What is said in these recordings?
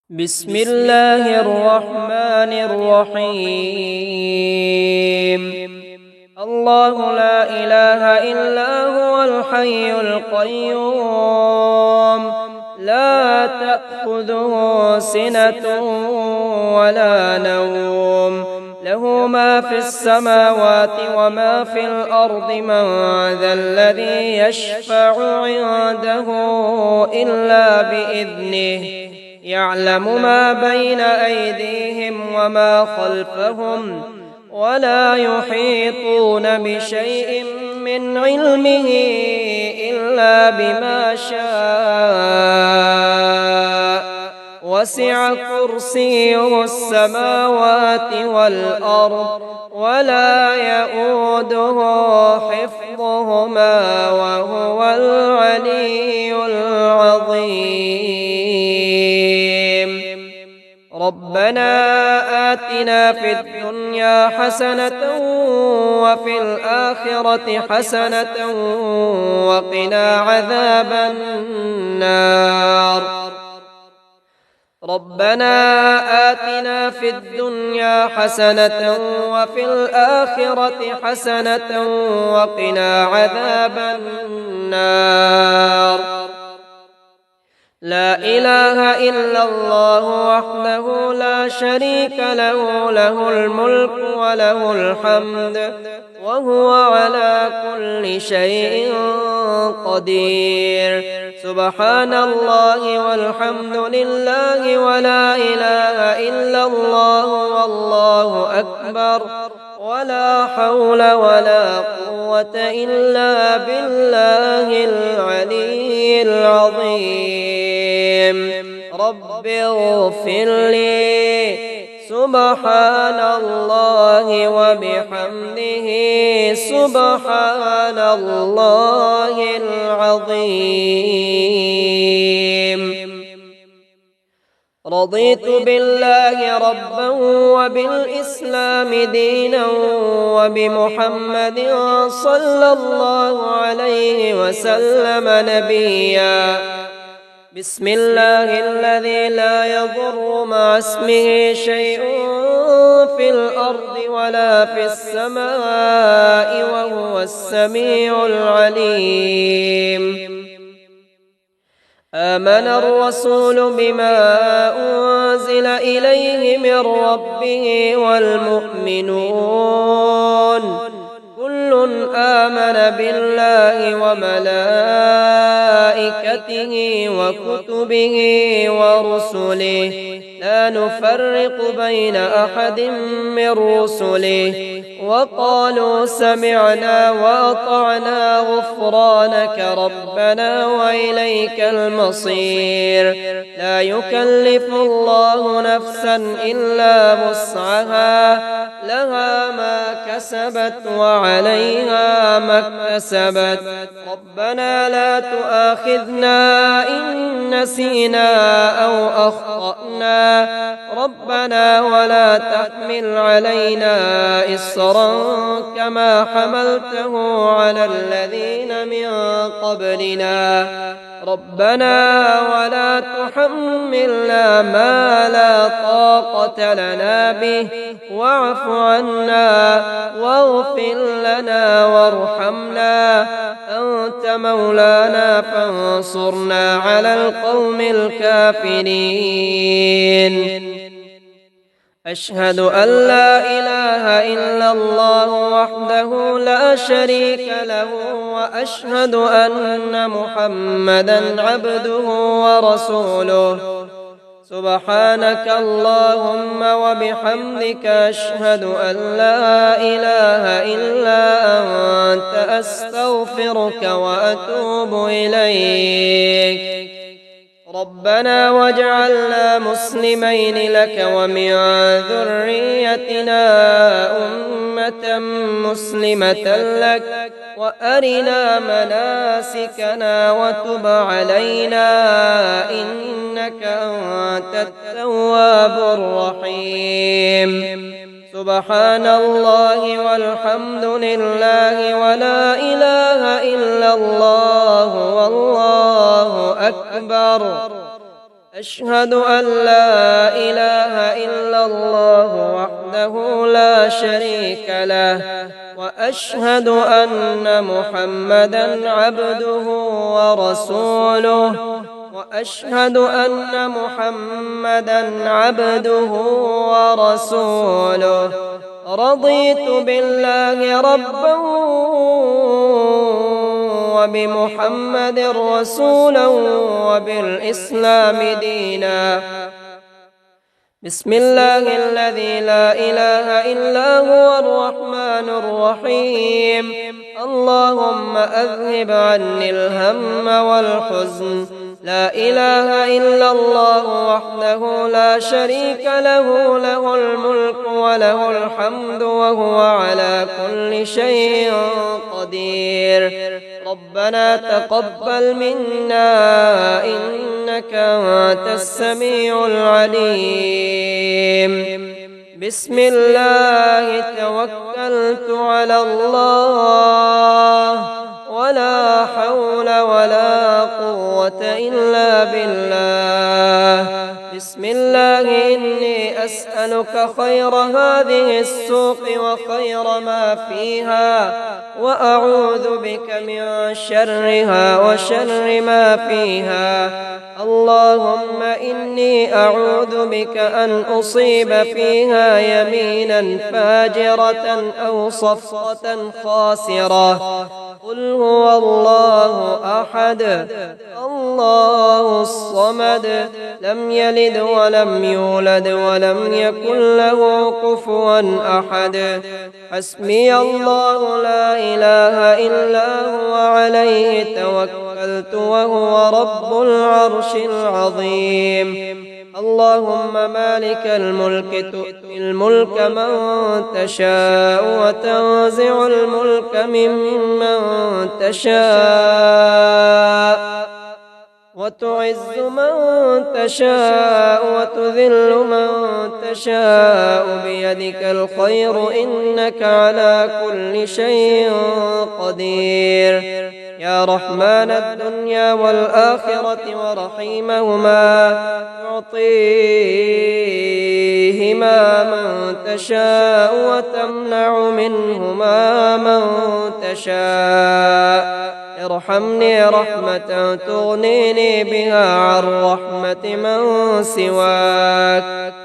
بسم الله الرحمن الرحيم. الله لا إله إلا هو الحي القيوم، لا تأخذه سنة ولا نوم، له ما في السماوات وما في الأرض. من ذا الذي يشفع عنده إلا بإذنه، يعلم ما بين أيديهم وما خلفهم، ولا يحيطون بشيء من علمه إلا بما شاء. وسع كرسيه السماوات والأرض، ولا يؤوده حفظهما، وهو العلي العظيم. ربنا آتنا في الدنيا حسنة وفي الآخرة حسنة وقنا عذاب النار. ربنا آتنا في الدنيا حسنة وفي الآخرة حسنة وقنا عذاب النار. لا إله إلا الله وحده لا شريك له، له الملك وله الحمد، وهو على كل شيء قدير. سبحان الله والحمد لله ولا إله إلا الله والله أكبر، ولا حول ولا قوة إلا بالله العلي العظيم. رب اغفر لي. سبحان الله وبحمده، سبحان الله العظيم. رضيت بالله ربا وبالإسلام دينا وبمحمد صلى الله عليه وسلم نبيا. بسم الله الذي لا يضر مع اسمه شيء في الأرض ولا في السماء، وهو السميع العليم. آمن الرسول بما أنزل إليه من ربه والمؤمنون، كل آمن بالله وملائكته وكتبه ورسله، لا نفرق بين أحد من رسله، وقالوا سمعنا وأطعنا غفرانك ربنا وإليك المصير. لا يكلف الله نفسا إلا وسعها، لها ما كسبت وعليها ما اكتسبت. ربنا لا تؤاخذنا إن نسينا أو أخطأنا، ربنا ولا تحمل علينا إصرا كما حملته على الذين من قبلنا، ربنا ولا تحملنا ما لا طاقة لنا به، واعف عنا واغفر لنا وارحمنا، أنت مولانا فانصرنا على القوم الكافرين. أشهد أن لا إله إلا الله وحده لا شريك له، وأشهد أن محمدا عبده ورسوله. سبحانك اللهم وبحمدك، أشهد أن لا إله إلا أنت، أستغفرك وأتوب إليك. ربنا واجعلنا مسلمين لك ومن ذريتنا أمة مسلمة لك، وأرنا مناسكنا وتب علينا إنك أنت التواب الرحيم. سبحان الله والحمد لله ولا إله إلا الله والله أكبر. أشهد أن لا إله إلا الله وحده لا شريك له وأشهد أن محمدا عبده ورسوله وأشهد أن محمدا عبده ورسوله رضيت بالله ربا وبمحمد رسولا وبالإسلام دينا بسم الله الذي لا إله إلا هو الرحمن الرحيم اللهم أذهب عني الهم والحزن لا إله إلا الله وحده لا شريك له له الملك وله الحمد وهو على كل شيء قدير ربنا تقبل منا إنك أنت السميع العليم بسم الله توكلت على الله ولا حول ولا قوة إلا بالله بسم الله إني أسألك خير هذه السوق وخير ما فيها وأعوذ بك من شرها وشر ما فيها اللهم إني أعوذ بك أن أصيب فيها يمينا فاجرة أو صفقة خاسرة قل هو الله أحد الله الصمد لم يلد ولم يولد ولم يكن له كفوا أحد حسبي الله لا إله إلا هو عليه توكلت وهو رب العرش العظيم اللهم مالك الملك تؤتي الملك من تشاء وتنزع الملك ممن تشاء وتعز من تشاء وتذل من تشاء بيدك الخير إنك على كل شيء قدير يا رحمن الدنيا والآخرة ورحيمهما تعطيهما من تشاء وتمنع منهما من تشاء ارحمني رحمة تغنيني بها عن رحمة من سواك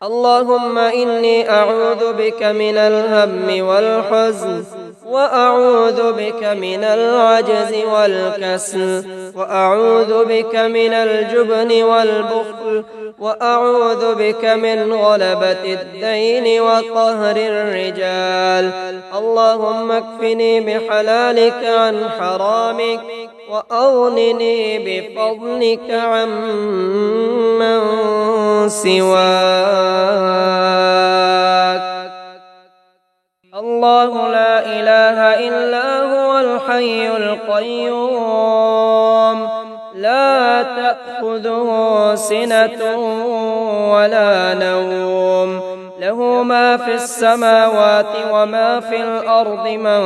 اللهم إني أعوذ بك من الهم والحزن وأعوذ بك من العجز والكسل وأعوذ بك من الجبن والبخل وأعوذ بك من غلبة الدين وقهر الرجال اللهم اكفني بحلالك عن حرامك وأغنني بفضلك عمن سواك الله لا إله إلا هو الحي القيوم لا تأخذه سنة ولا نوم له ما في السماوات وما في الأرض من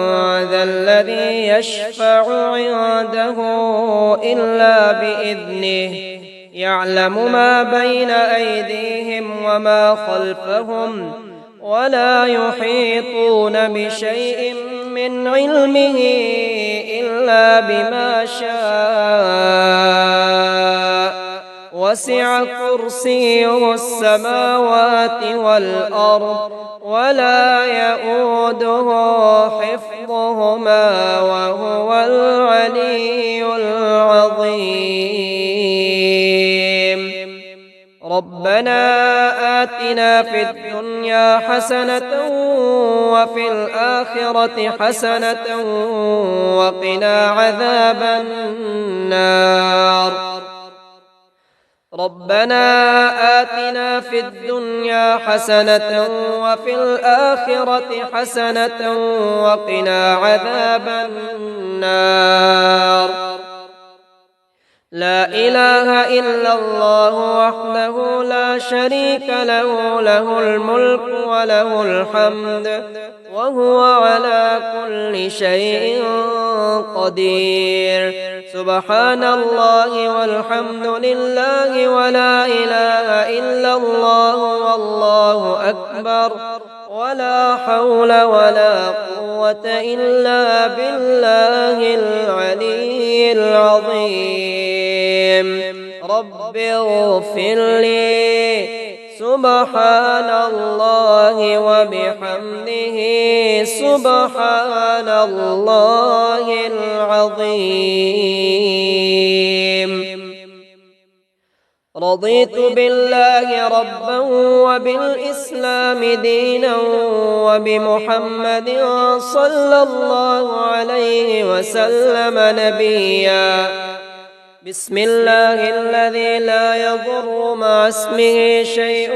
ذا الذي يشفع عنده إلا بإذنه يعلم ما بين أيديهم وما خلفهم ولا يحيطون بشيء من علمه إلا بما شاء وسع كرسيه السماوات والأرض ولا يؤوده حفظهما وهو العلي العظيم ربنا آتنا في الدنيا حسنة وفي الآخرة حسنة وقنا عذاب النار ربنا آتنا في الدنيا حسنة وفي الآخرة حسنة وقنا عذاب النار لا إله إلا الله وحده لا شريك له، له الملك وله الحمد وهو على كل شيء قدير. سبحان الله والحمد لله ولا إله إلا الله والله أكبر ولا حول ولا قوة إلا بالله العلي العظيم. رب اغفر لي. سبحان الله وبحمده سبحان الله العظيم. رضيت بالله ربا وبالإسلام دينا وبمحمد صلى الله عليه وسلم نبيا. بسم الله الذي لا يضر مع اسمه شيء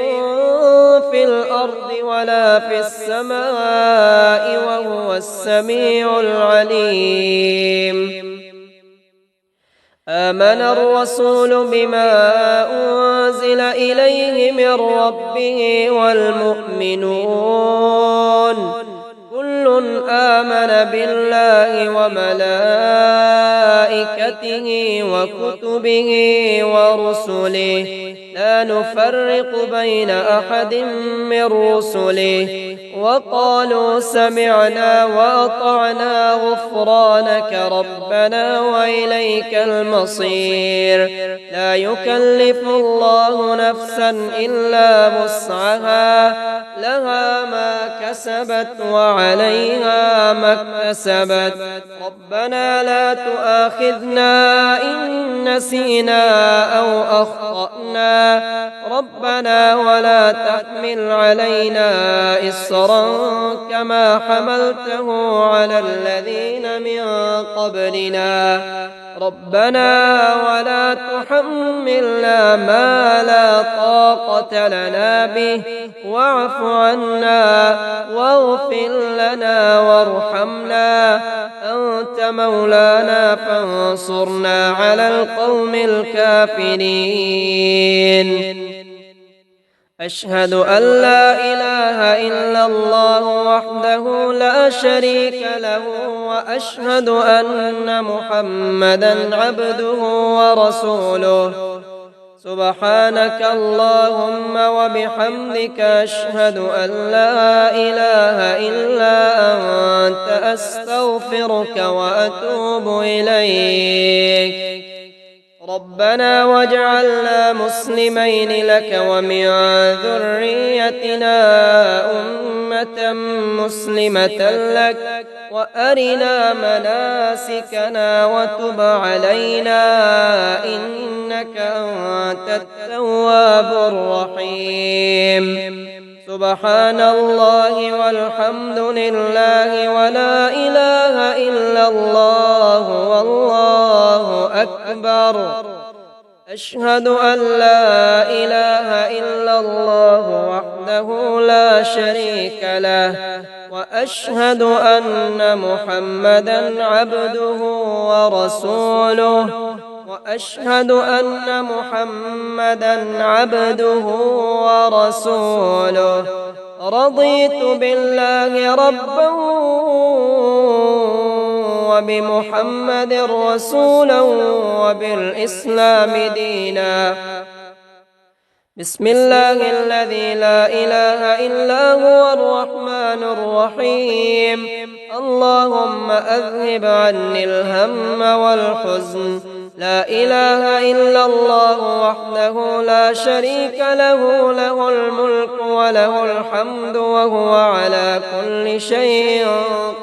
في الأرض ولا في السماء وهو السميع العليم. آمن الرسول بما أنزل إليه من ربه والمؤمنون كل آمن بالله وملائكته وكتبه ورسله لا نفرق بين أحد من رسله وقالوا سمعنا وأطعنا غفرانك ربنا وإليك المصير. لا يكلف الله نفسا إلا وسعها لها ما كسبت وعليها ما اكتسبت. ربنا لا تؤاخذنا إن نسينا أو أخطأنا ربنا ولا تحمل علينا إصرا كما حملته على الذين من قبلنا ربنا ولا تحملنا ما لا طاقة لنا به واعف عنا واغفر لنا وارحمنا أنت مولانا فانصرنا على القوم الكافرين. أشهد أن لا إله إلا الله وحده لا شريك له وأشهد أن محمدا عبده ورسوله. سبحانك اللهم وبحمدك أشهد أن لا إله إلا أنت أستغفرك وأتوب إليك. ربنا واجعلنا مسلمين لك ومن ذريتنا أمة مسلمة لك وأرنا مناسكنا وتب علينا إنك أنت التواب الرحيم. سبحان الله والحمد لله ولا إله إلا الله والله أكبر. أشهد أن لا إله إلا الله وحده لا شريك له وأشهد أن محمدا عبده ورسوله وأشهد أن محمدا عبده ورسوله. رضيت بالله ربا وبمحمد رسولا وبالإسلام دينا. بسم الله الذي لا إله إلا هو الرحمن الرحيم. اللهم أذهب عني الهم والحزن. لا إله إلا الله وحده لا شريك له له الملك وله الحمد وهو على كل شيء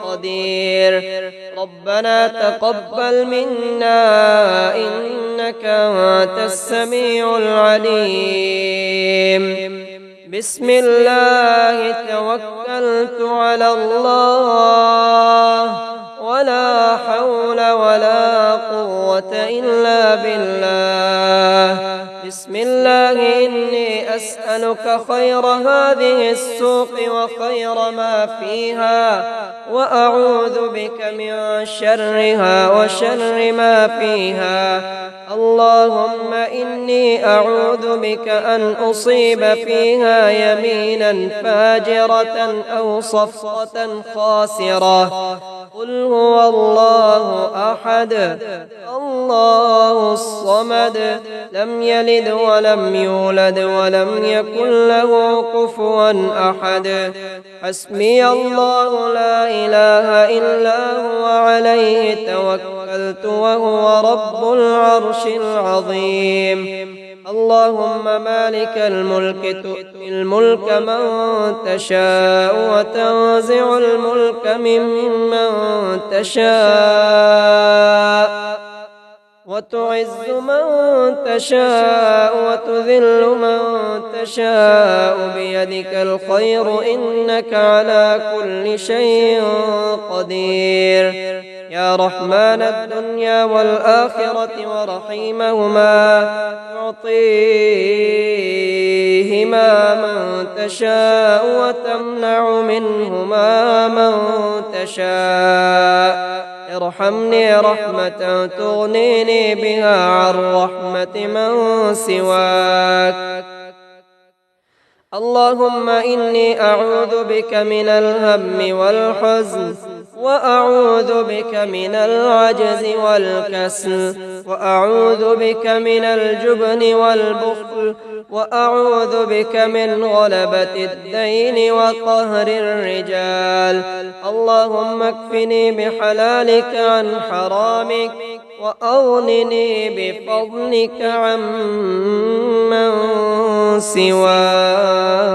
قدير. ربنا تقبل منا إنك أنت السميع العليم. بسم الله توكلت على الله ولا حول ولا قوة إلا بالله. بسم الله إني أسألك خير هذه السوق وخير ما فيها، وأعوذ بك من شرها وشر ما فيها. اللهم إني أعوذ بك أن أصيب فيها يمينا فاجرة أو صفقة خاسرة. قل هو الله أحد الله الصمد لم يلد ولم يولد ولم يكن له كفوا أحد. حسبي الله لا إله إلا هو عليه توكلت وهو رب العرش العظيم. اللهم مالك الملك تؤتي الملك من تشاء وتنزع الملك ممن تشاء وتعز من تشاء وتذل من تشاء بيدك الخير إنك على كل شيء قدير. يا رحمن الدنيا والآخرة ورحيمهما تعطيهما من تشاء وتمنع منهما من تشاء. ارحمني رحمة تغنيني بها عن رحمة من سواك. اللهم إني أعوذ بك من الهم والحزن، وأعوذ بك من العجز والكسل، وأعوذ بك من الجبن والبخل، وأعوذ بك من غلبة الدين وقهر الرجال. اللهم اكفني بحلالك عن حرامك، وأغنني بفضلك عمن سواك.